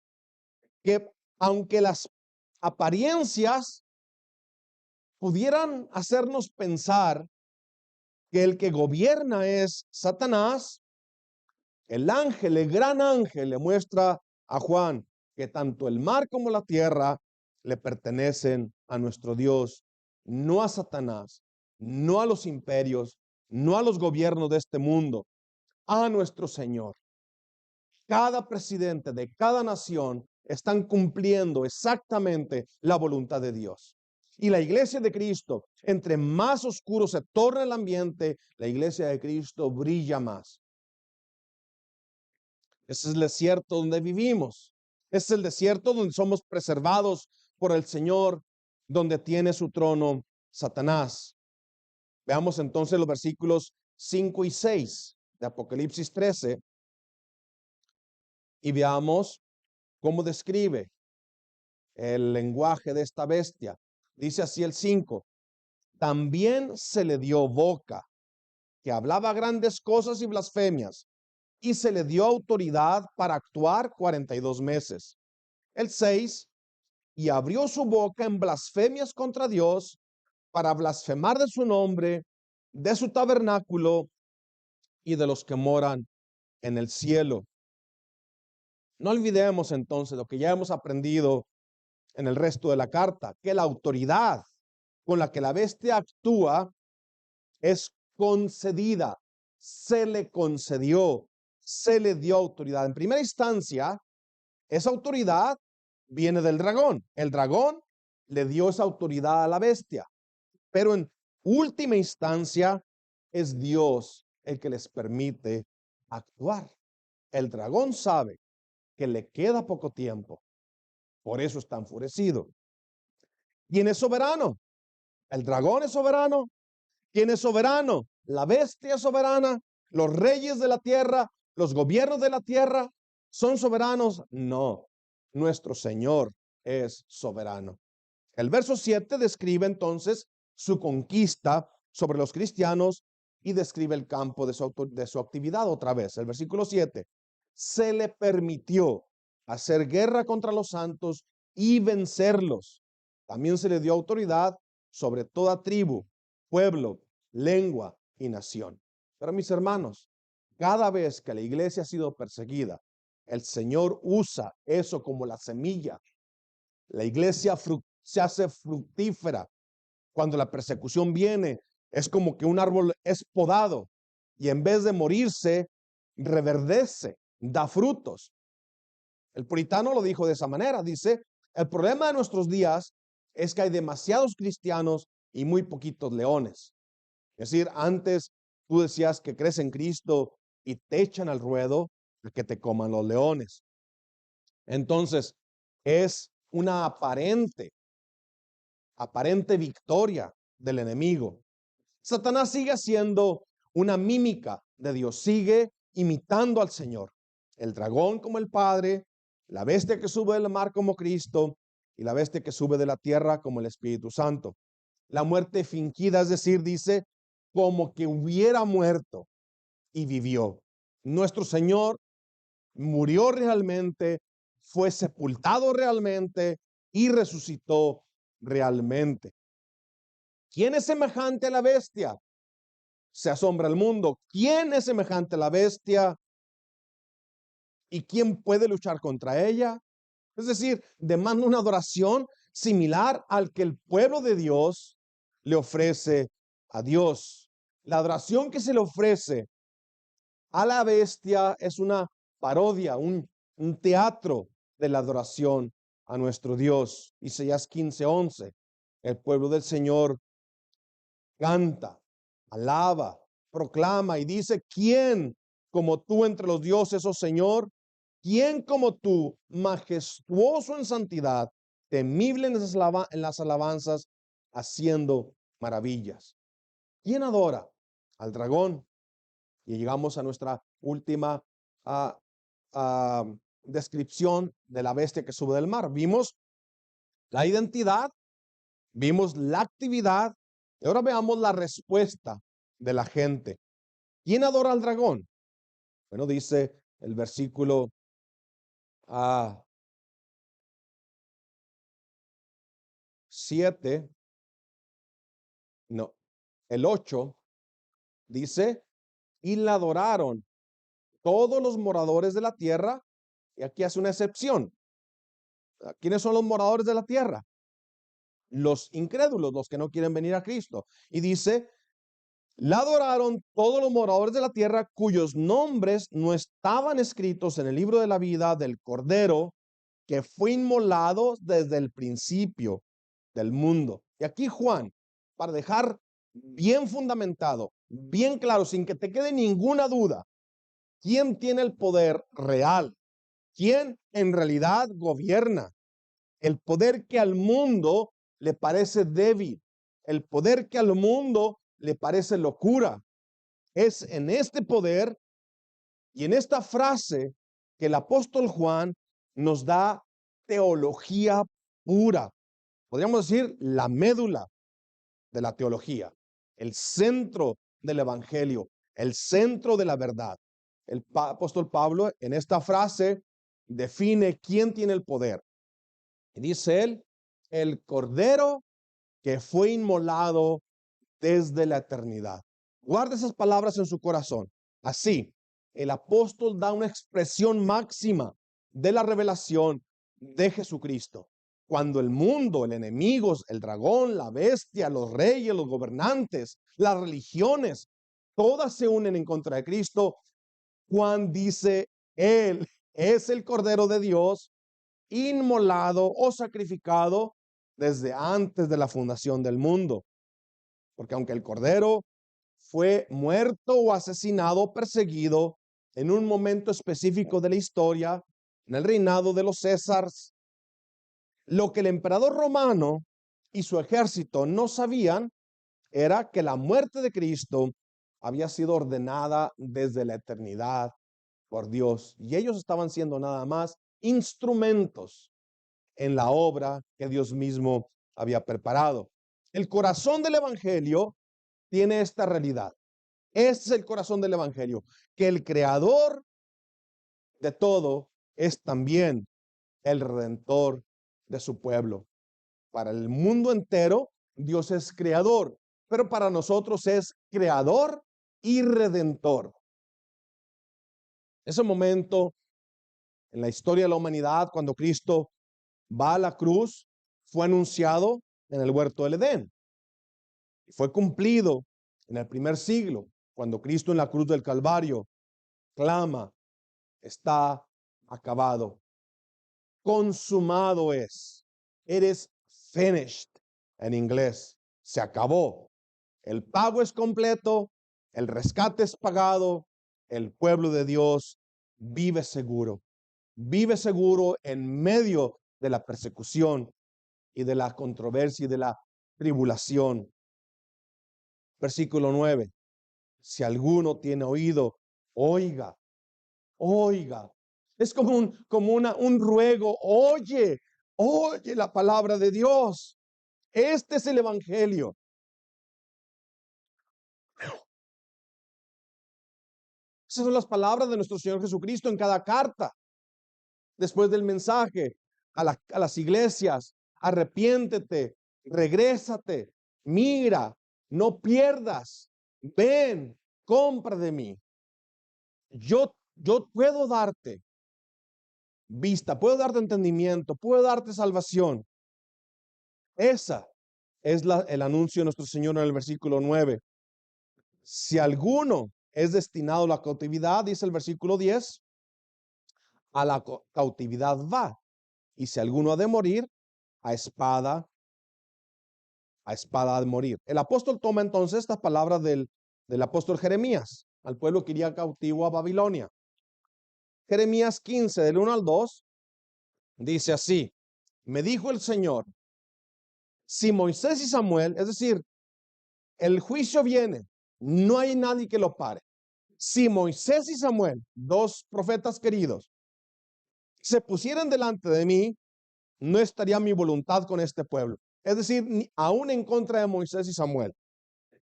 que aunque las apariencias pudieran hacernos pensar que el que gobierna es Satanás, el ángel, el gran ángel, le muestra a Juan que tanto el mar como la tierra le pertenecen a nuestro Dios, no a Satanás, no a los imperios, no a los gobiernos de este mundo, a nuestro Señor. cada presidente de cada nación están cumpliendo exactamente la voluntad de Dios. Y la iglesia de Cristo, entre más oscuro se torna el ambiente, la iglesia de Cristo brilla más. Ese es el desierto donde vivimos. Ese es el desierto donde somos preservados por el Señor, donde tiene su trono Satanás. Veamos entonces los versículos 5 y 6 de Apocalipsis 13 y veamos cómo describe el lenguaje de esta bestia. Dice así el 5: también se le dio boca, que hablaba grandes cosas y blasfemias, y se le dio autoridad para actuar 42 meses. El 6: y abrió su boca en blasfemias contra Dios, para blasfemar de su nombre, de su tabernáculo y de los que moran en el cielo. No olvidemos entonces lo que ya hemos aprendido en el resto de la carta, que la autoridad con la que la bestia actúa es concedida, se le concedió, se le dio autoridad. En primera instancia, esa autoridad viene del dragón. El dragón le dio esa autoridad a la bestia, pero en última instancia es Dios el que les permite actuar. El dragón sabe que le queda poco tiempo, por eso está enfurecido. ¿Quién es soberano? El dragón es soberano. ¿Quién es soberano? La bestia es soberana. Los reyes de la tierra, los gobiernos de la tierra, ¿son soberanos? No, nuestro Señor es soberano. El verso 7 describe entonces su conquista sobre los cristianos y describe el campo de su actividad otra vez. El versículo 7: se le permitió hacer guerra contra los santos y vencerlos. También se le dio autoridad sobre toda tribu, pueblo, lengua y nación. Pero mis hermanos, cada vez que la iglesia ha sido perseguida, el Señor usa eso como la semilla. La iglesia se hace fructífera. Cuando la persecución viene, es como que un árbol es podado y en vez de morirse, reverdece, da frutos. El puritano lo dijo de esa manera. Dice, el problema de nuestros días es que hay demasiados cristianos y muy poquitos leones. Es decir, antes tú decías que crees en Cristo y te echan al ruedo a que te coman los leones. Entonces, es una aparente victoria del enemigo. Satanás sigue siendo una mímica de Dios, sigue imitando al Señor. El dragón como el Padre, la bestia que sube del mar como Cristo y la bestia que sube de la tierra como el Espíritu Santo. La muerte fingida, es decir, dice, como que hubiera muerto y vivió. Nuestro Señor murió realmente, fue sepultado realmente y resucitó realmente. ¿Quién es semejante a la bestia? Se asombra el mundo. ¿Quién es semejante a la bestia? ¿Y quién puede luchar contra ella? Es decir, demanda una adoración similar al que el pueblo de Dios le ofrece a Dios. La adoración que se le ofrece a la bestia es una parodia, un teatro de la adoración a nuestro Dios. Isaías 15:11. El pueblo del Señor canta, alaba, proclama y dice, ¿quién como tú entre los dioses, oh Señor? ¿Quién como tú, majestuoso en santidad, temible en las alabanzas, haciendo maravillas? ¿Quién adora al dragón? Y llegamos a nuestra última descripción de la bestia que sube del mar. Vimos la identidad, vimos la actividad, y ahora veamos la respuesta de la gente. ¿Quién adora al dragón? Bueno, dice el versículo 7, no, el 8, dice, y la adoraron todos los moradores de la tierra, y aquí hace una excepción. ¿Quiénes son los moradores de la tierra? Los incrédulos, los que no quieren venir a Cristo. Y dice, La adoraron todos los moradores de la tierra cuyos nombres no estaban escritos en el libro de la vida del Cordero que fue inmolado desde el principio del mundo. Y aquí Juan, para dejar bien fundamentado, bien claro, sin que te quede ninguna duda, ¿quién tiene el poder real? ¿Quién en realidad gobierna? El poder que al mundo le parece débil, el poder que al mundo le parece locura. Es en este poder y en esta frase que el apóstol Juan nos da teología pura. Podríamos decir la médula de la teología, el centro del evangelio, el centro de la verdad. El apóstol Pablo en esta frase define quién tiene el poder. Y dice él, el Cordero que fue inmolado desde la eternidad. Guarda esas palabras en su corazón. Así, el apóstol da una expresión máxima de la revelación de Jesucristo. Cuando el mundo, el enemigo, el dragón, la bestia, los reyes, los gobernantes, las religiones, todas se unen en contra de Cristo, Juan dice, Él es el Cordero de Dios, inmolado o sacrificado desde antes de la fundación del mundo. Porque aunque el Cordero fue muerto o asesinado o perseguido en un momento específico de la historia, en el reinado de los Césares, lo que el emperador romano y su ejército no sabían era que la muerte de Cristo había sido ordenada desde la eternidad por Dios. Y ellos estaban siendo nada más instrumentos en la obra que Dios mismo había preparado. El corazón del evangelio tiene esta realidad. Ese es el corazón del evangelio, que el creador de todo es también el redentor de su pueblo. Para el mundo entero, Dios es creador, pero para nosotros es creador y redentor. Ese momento en la historia de la humanidad, cuando Cristo va a la cruz, fue anunciado en el huerto del Edén. Y fue cumplido en el primer siglo, cuando Cristo en la cruz del Calvario clama, está acabado. Consumado es. It is finished en inglés. Se acabó. El pago es completo, el rescate es pagado, el pueblo de Dios vive seguro. Vive seguro en medio de la persecución y de la controversia y de la tribulación. Versículo 9. Si alguno tiene oído, oiga, oiga. Es como un ruego. Oye la palabra de Dios. Este es el evangelio. Esas son las palabras de nuestro Señor Jesucristo en cada carta. Después del mensaje a las iglesias, arrepiéntete, regrésate, mira, no pierdas, ven, compra de mí. Yo puedo darte vista, puedo darte entendimiento, puedo darte salvación. Esa es el anuncio de nuestro Señor en el versículo 9. Si alguno es destinado a la cautividad, dice el versículo 10, a la cautividad va. Y si alguno ha de morir, a espada ha de morir. El apóstol toma entonces estas palabras del apóstol Jeremías, al pueblo que iría cautivo a Babilonia. Jeremías 15, del 1 al 2, dice así: me dijo el Señor, si Moisés y Samuel, es decir, el juicio viene, no hay nadie que lo pare. Si Moisés y Samuel, dos profetas queridos, se pusieran delante de mí, no estaría mi voluntad con este pueblo. Es decir, aún en contra de Moisés y Samuel,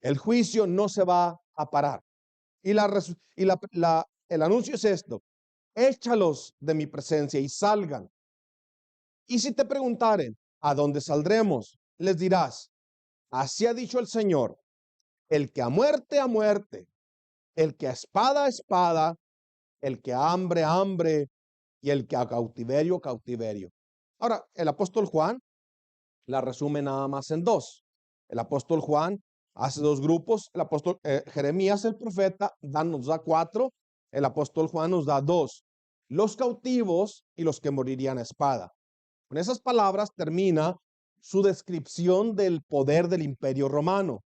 el juicio no se va a parar. Y el anuncio es esto: échalos de mi presencia y salgan. Y si te preguntaren, ¿a dónde saldremos? Les dirás, así ha dicho el Señor, el que a muerte, el que a espada, el que a hambre, y el que a cautiverio. Ahora, el apóstol Juan la resume nada más en dos. El apóstol Juan Hace dos grupos, el apóstol Jeremías, el profeta, nos da 4, el apóstol Juan nos da 2, los cautivos y los que morirían a espada. Con esas palabras termina su descripción del poder del imperio romano.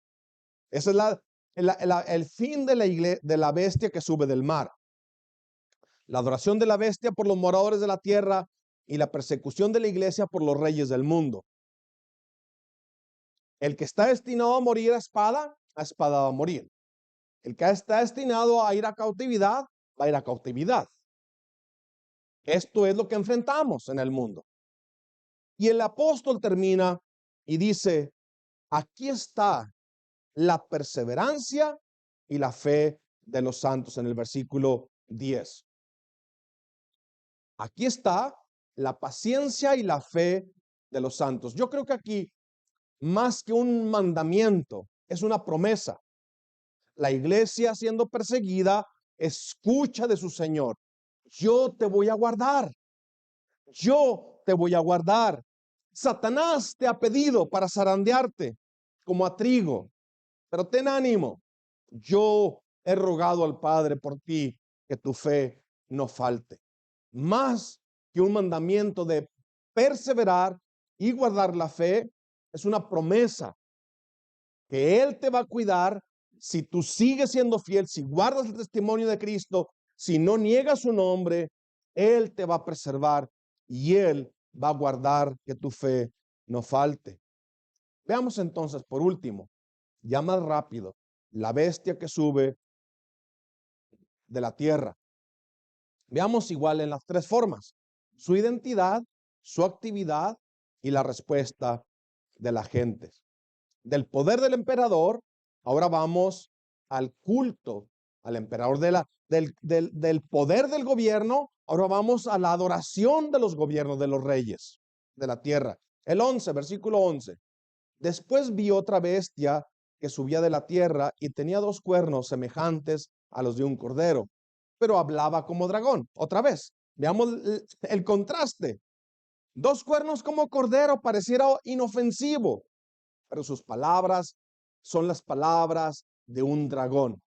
Ese es el fin de de la bestia que sube del mar. La adoración de la bestia por los moradores de la tierra y la persecución de la iglesia por los reyes del mundo. El que está destinado a morir a espada va a morir. El que está destinado a ir a cautividad, va a ir a cautividad. Esto es lo que enfrentamos en el mundo. Y el apóstol termina y dice, aquí está la perseverancia y la fe de los santos en el versículo 10. Aquí está la paciencia y la fe de los santos. Yo creo que aquí, más que un mandamiento, es una promesa. La iglesia siendo perseguida, escucha de su Señor. Yo te voy a guardar. Yo te voy a guardar. Satanás te ha pedido para zarandearte como a trigo, pero ten ánimo. Yo he rogado al Padre por ti que tu fe no falte. Más que un mandamiento de perseverar y guardar la fe, es una promesa que Él te va a cuidar si tú sigues siendo fiel, si guardas el testimonio de Cristo, si no niegas su nombre, Él te va a preservar y Él va a guardar que tu fe no falte. Veamos entonces, por último, ya más rápido, la bestia que sube de la tierra. Veamos igual en las tres formas: su identidad, su actividad y la respuesta de la gente. Del poder del emperador, ahora vamos al culto al emperador, del poder del gobierno, ahora vamos a la adoración de los gobiernos de los reyes de la tierra. El 11, versículo 11. Después vi otra bestia que subía de la tierra y tenía 2 cuernos semejantes a los de un cordero, pero hablaba como dragón. Otra vez, veamos el contraste. 2 cuernos como cordero, pareciera inofensivo, pero sus palabras son las palabras de un dragón.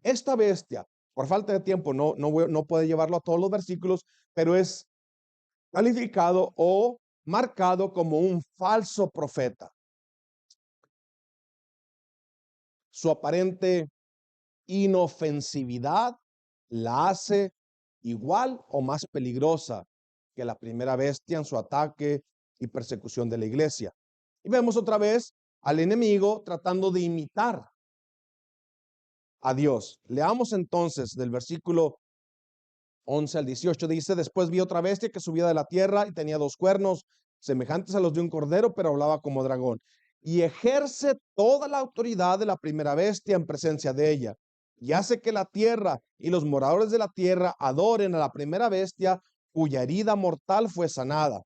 Esta bestia, por falta de tiempo, no puede llevarlo a todos los versículos, pero es calificado o marcado como un falso profeta. Su aparente inofensividad la hace igual o más peligrosa que la primera bestia en su ataque y persecución de la iglesia. Y vemos otra vez al enemigo tratando de imitar a Dios. Leamos entonces del versículo 11 al 18. Dice: después vi otra bestia que subía de la tierra y tenía 2 cuernos semejantes a los de un cordero, pero hablaba como dragón. Y ejerce toda la autoridad de la primera bestia en presencia de ella. Y hace que la tierra y los moradores de la tierra adoren a la primera bestia, cuya herida mortal fue sanada.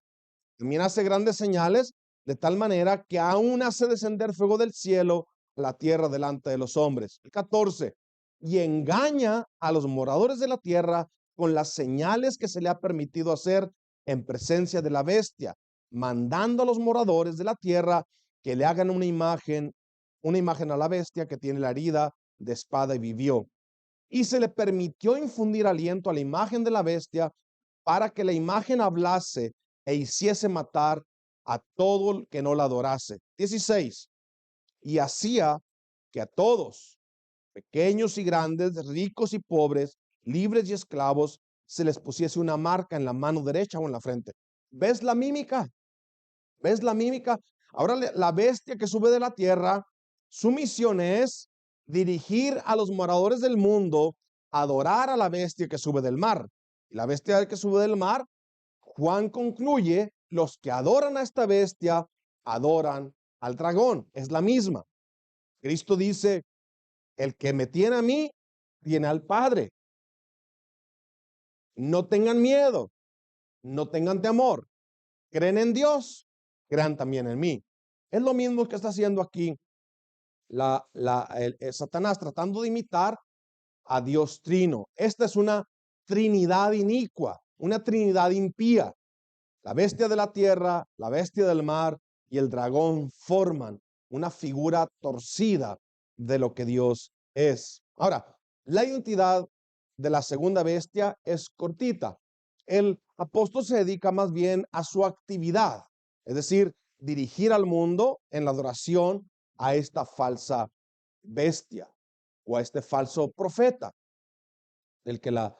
También hace grandes señales, de tal manera que aún hace descender fuego del cielo a la tierra delante de los hombres. El 14. Y engaña a los moradores de la tierra con las señales que se le ha permitido hacer en presencia de la bestia, mandando a los moradores de la tierra que le hagan una imagen a la bestia que tiene la herida de espada y vivió. Y se le permitió infundir aliento a la imagen de la bestia para que la imagen hablase e hiciese matar a todo el que no la adorase. 16. Y hacía que a todos, pequeños y grandes, ricos y pobres, libres y esclavos, se les pusiese una marca en la mano derecha o en la frente. ¿Ves la mímica? ¿Ves la mímica? Ahora la bestia que sube de la tierra, su misión es dirigir a los moradores del mundo a adorar a la bestia que sube del mar. Y la bestia que sube del mar, Juan concluye, los que adoran a esta bestia adoran al dragón. Es la misma. Cristo dice: el que me tiene a mí, tiene al Padre. No tengan miedo, no tengan temor. Creen en Dios, crean también en mí. Es lo mismo que está haciendo aquí Satanás, tratando de imitar a Dios Trino. Esta es una trinidad inicua, una trinidad impía. La bestia de la tierra, la bestia del mar y el dragón forman una figura torcida de lo que Dios es. Ahora, la identidad de la segunda bestia es cortita. El apóstol se dedica más bien a su actividad, es decir, dirigir al mundo en la adoración a esta falsa bestia o a este falso profeta del que la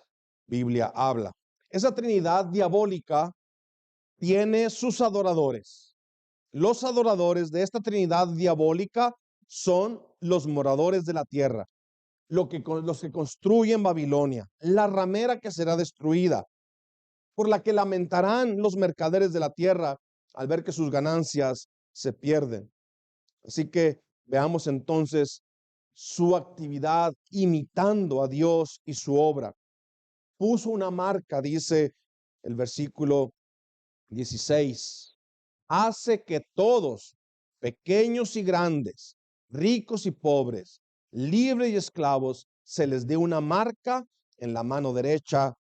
Biblia habla. Esa trinidad diabólica tiene sus adoradores. Los adoradores de esta trinidad diabólica son los moradores de la tierra, los que construyen Babilonia, la ramera que será destruida, por la que lamentarán los mercaderes de la tierra al ver que sus ganancias se pierden. Así que veamos entonces su actividad imitando a Dios y su obra. Puso una marca, dice el versículo 16, hace que todos, pequeños y grandes, ricos y pobres, libres y esclavos, se les dé una marca en la mano derecha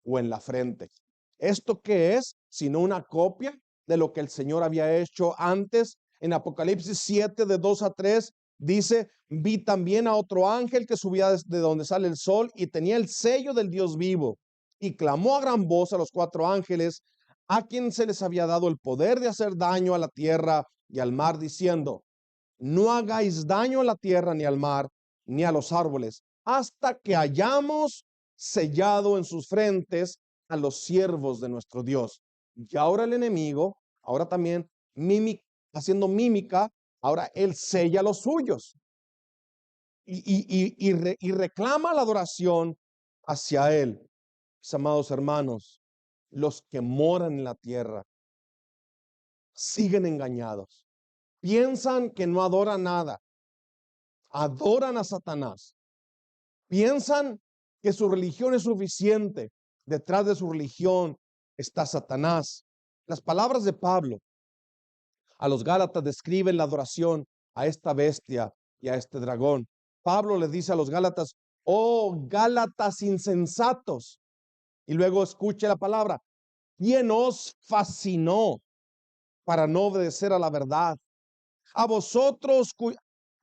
o en la frente. ¿Esto qué es? Sino una copia de lo que el Señor había hecho antes. En Apocalipsis 7, de 2 a 3, dice, vi también a otro ángel que subía desde donde sale el sol y tenía el sello del Dios vivo y clamó a gran voz a los 4 ángeles a quien se les había dado el poder de hacer daño a la tierra y al mar, diciendo, no hagáis daño a la tierra ni al mar ni a los árboles hasta que hayamos sellado en sus frentes a los siervos de nuestro Dios. Y ahora el enemigo, ahora también haciendo mímica, ahora él sella a los suyos y reclama la adoración hacia él. Mis amados hermanos, los que moran en la tierra siguen engañados. Piensan que no adoran nada. Adoran a Satanás. Piensan que su religión es suficiente. Detrás de su religión está Satanás. Las palabras de Pablo a los Gálatas describen la adoración a esta bestia y a este dragón. Pablo les dice a los Gálatas, oh Gálatas insensatos. Y luego escuche la palabra, ¿quién os fascinó para no obedecer a la verdad? A vosotros,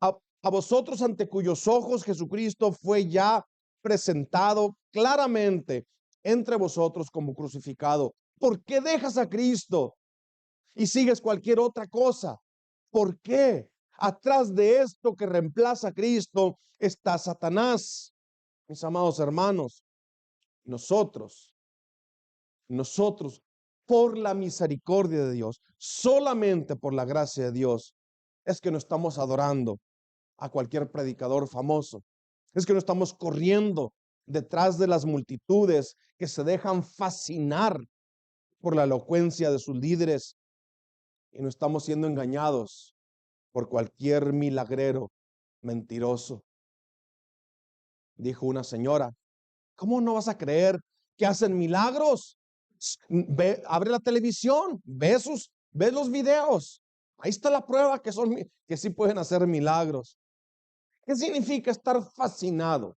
a vosotros ante cuyos ojos Jesucristo fue ya presentado claramente entre vosotros como crucificado. ¿Por qué dejas a Cristo y sigues cualquier otra cosa? ¿Por qué? Atrás de esto que reemplaza a Cristo está Satanás. Mis amados hermanos, nosotros, por la misericordia de Dios, solamente por la gracia de Dios, es que no estamos adorando a cualquier predicador famoso. Es que no estamos corriendo detrás de las multitudes que se dejan fascinar por la elocuencia de sus líderes y no estamos siendo engañados por cualquier milagrero mentiroso. Dijo una señora, ¿cómo no vas a creer que hacen milagros? Ve, abre la televisión, ve los videos. Ahí está la prueba que sí pueden hacer milagros. ¿Qué significa estar fascinado?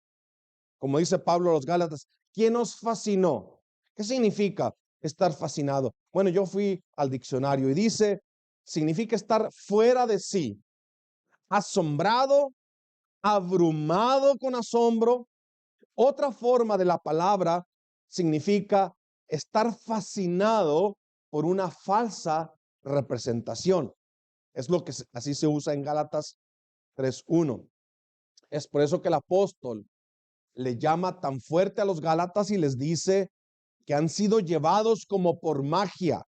Como dice Pablo a los Gálatas, ¿quién os fascinó? ¿Qué significa estar fascinado? Bueno, yo fui al diccionario y dice, significa estar fuera de sí, asombrado, abrumado con asombro. Otra forma de la palabra significa estar fascinado por una falsa representación. Es lo que así se usa en Gálatas 3:1. Es por eso que el apóstol le llama tan fuerte a los Gálatas y les dice que han sido llevados como por magia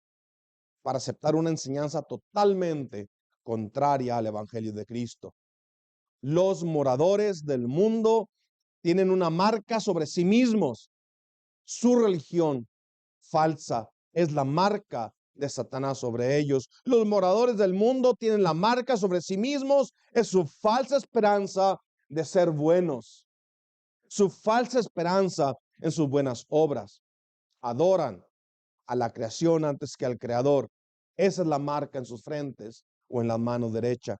para aceptar una enseñanza totalmente contraria al evangelio de Cristo. Los moradores del mundo tienen una marca sobre sí mismos. Su religión falsa es la marca de Satanás sobre ellos. Los moradores del mundo tienen la marca sobre sí mismos, es su falsa esperanza de ser buenos, su falsa esperanza en sus buenas obras. Adoran a la creación antes que al creador. Esa es la marca en sus frentes o en la mano derecha.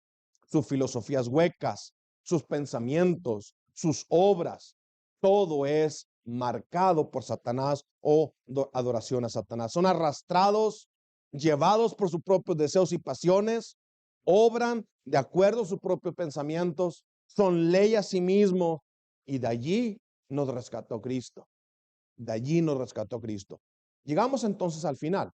Sus filosofías huecas, sus pensamientos, sus obras, todo es marcado por Satanás o adoración a Satanás. Son arrastrados, llevados por sus propios deseos y pasiones, obran de acuerdo a sus propios pensamientos son ley a sí mismo, y de allí nos rescató Cristo. De allí nos rescató Cristo. Llegamos entonces al final.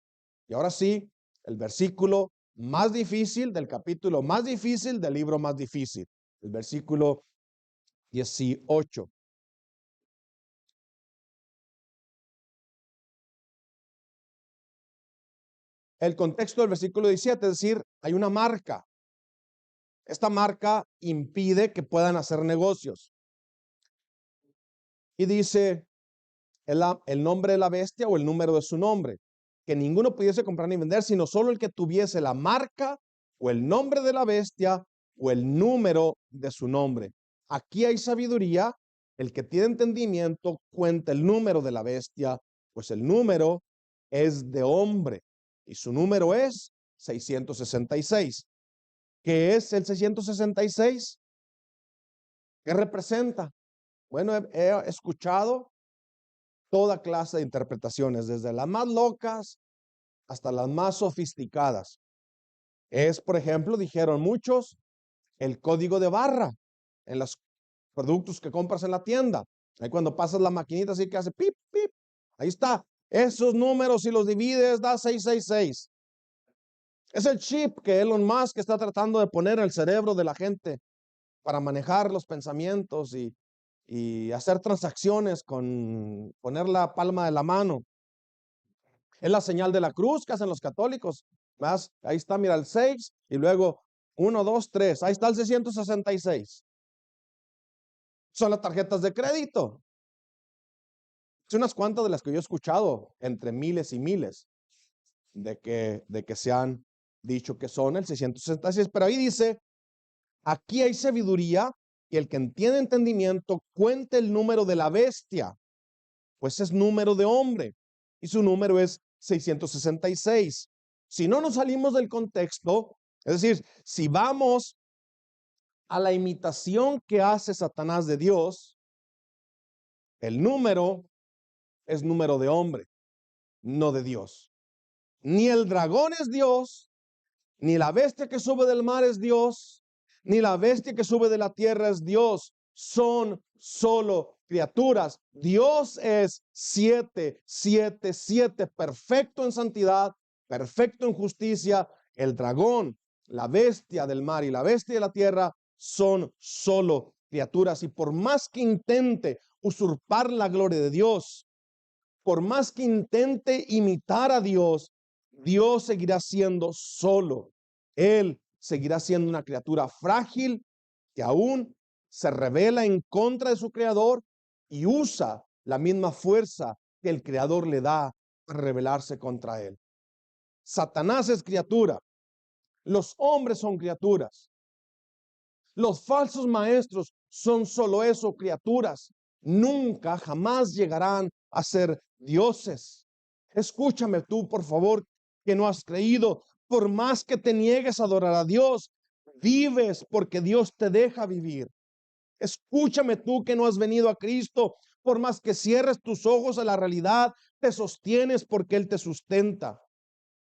Y ahora sí, el versículo más difícil del capítulo más difícil del libro más difícil. El versículo 18. El contexto del versículo 17, es decir, hay una marca. Esta marca impide que puedan hacer negocios. Y dice el nombre de la bestia o el número de su nombre, que ninguno pudiese comprar ni vender, sino solo el que tuviese la marca o el nombre de la bestia o el número de su nombre. Aquí hay sabiduría. El que tiene entendimiento cuenta el número de la bestia, pues el número es de hombre y su número es 666. ¿Qué es el 666? ¿Qué representa? Bueno, he escuchado toda clase de interpretaciones, desde las más locas hasta las más sofisticadas. Es, por ejemplo, dijeron muchos, el código de barra en los productos que compras en la tienda. Ahí cuando pasas la maquinita así que hace pip, pip, ahí está. Esos números, si los divides, da 666. Es el chip que Elon Musk está tratando de poner en el cerebro de la gente para manejar los pensamientos y hacer transacciones con poner la palma de la mano. Es la señal de la cruz que hacen los católicos. Más, ahí está, mira, el 6 y luego 1, 2, 3. Ahí está el 666. Son las tarjetas de crédito. Son unas cuantas de las que yo he escuchado, entre miles y miles, de que se han dicho que son el 666. Pero ahí dice, aquí hay sabiduría y el que entiende entendimiento cuente el número de la bestia, pues es número de hombre y su número es 666. Si no nos salimos del contexto, es decir, si vamos a la imitación que hace Satanás de Dios, el número es número de hombre, no de Dios. Ni el dragón es Dios, ni la bestia que sube del mar es Dios, ni la bestia que sube de la tierra es Dios. Son solo criaturas. Dios es 7, 7, 7, perfecto en santidad, perfecto en justicia. El dragón, la bestia del mar y la bestia de la tierra son solo criaturas. Y por más que intente usurpar la gloria de Dios, por más que intente imitar a Dios, Dios seguirá siendo solo. Él seguirá siendo una criatura frágil que aún se revela en contra de su creador y usa la misma fuerza que el creador le da para rebelarse contra él. Satanás es criatura. Los hombres son criaturas. Los falsos maestros son solo eso, criaturas. Nunca, jamás llegarán a ser dioses. Escúchame tú, por favor, que no has creído. Por más que te niegues a adorar a Dios, vives porque Dios te deja vivir. Escúchame tú que no has venido a Cristo. Por más que cierres tus ojos a la realidad, te sostienes porque Él te sustenta.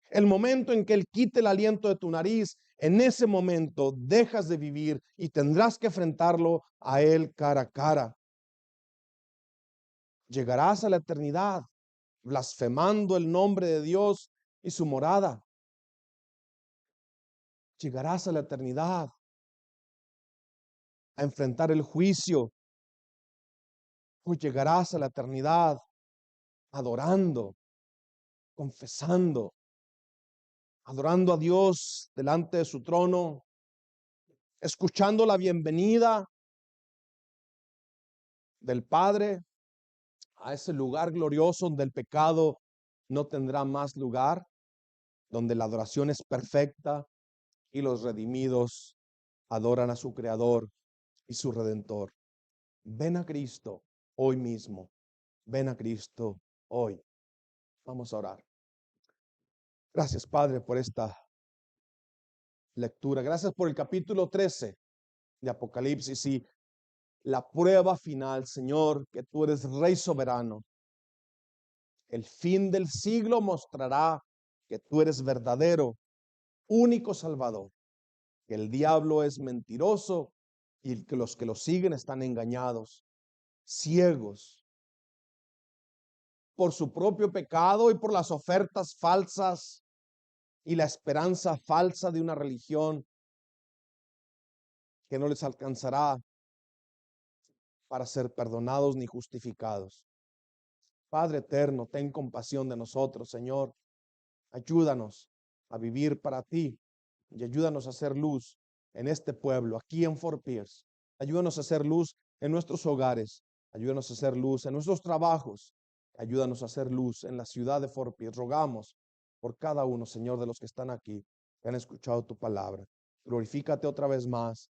El momento en que Él quite el aliento de tu nariz, en ese momento dejas de vivir y tendrás que enfrentarlo a Él cara a cara. Llegarás a la eternidad blasfemando el nombre de Dios y su morada. Llegarás a la eternidad a enfrentar el juicio. O llegarás a la eternidad adorando, confesando, adorando a Dios delante de su trono, escuchando la bienvenida del Padre a ese lugar glorioso donde el pecado no tendrá más lugar, donde la adoración es perfecta y los redimidos adoran a su Creador y su Redentor. Ven a Cristo hoy mismo. Ven a Cristo hoy. Vamos a orar. Gracias, Padre, por esta lectura. Gracias por el capítulo 13 de Apocalipsis y la prueba final, Señor, que tú eres Rey soberano. El fin del siglo mostrará que tú eres verdadero, único Salvador, que el diablo es mentiroso y que los siguen están engañados, ciegos por su propio pecado y por las ofertas falsas y la esperanza falsa de una religión que no les alcanzará para ser perdonados ni justificados. Padre eterno, ten compasión de nosotros, Señor. Ayúdanos a vivir para ti y ayúdanos a hacer luz en este pueblo, aquí en Fort Pierce. Ayúdanos a hacer luz en nuestros hogares. Ayúdanos a hacer luz en nuestros trabajos. Ayúdanos a hacer luz en la ciudad de Fort Pierce. Rogamos por cada uno, Señor, de los que están aquí, que han escuchado tu palabra. Glorifícate otra vez más.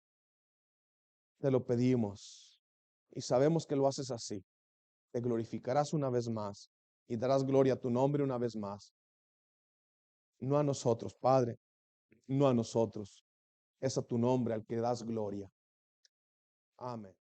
Te lo pedimos y sabemos que lo haces así. Te glorificarás una vez más y darás gloria a tu nombre una vez más. No a nosotros, Padre, no a nosotros. Es a tu nombre al que das gloria. Amén.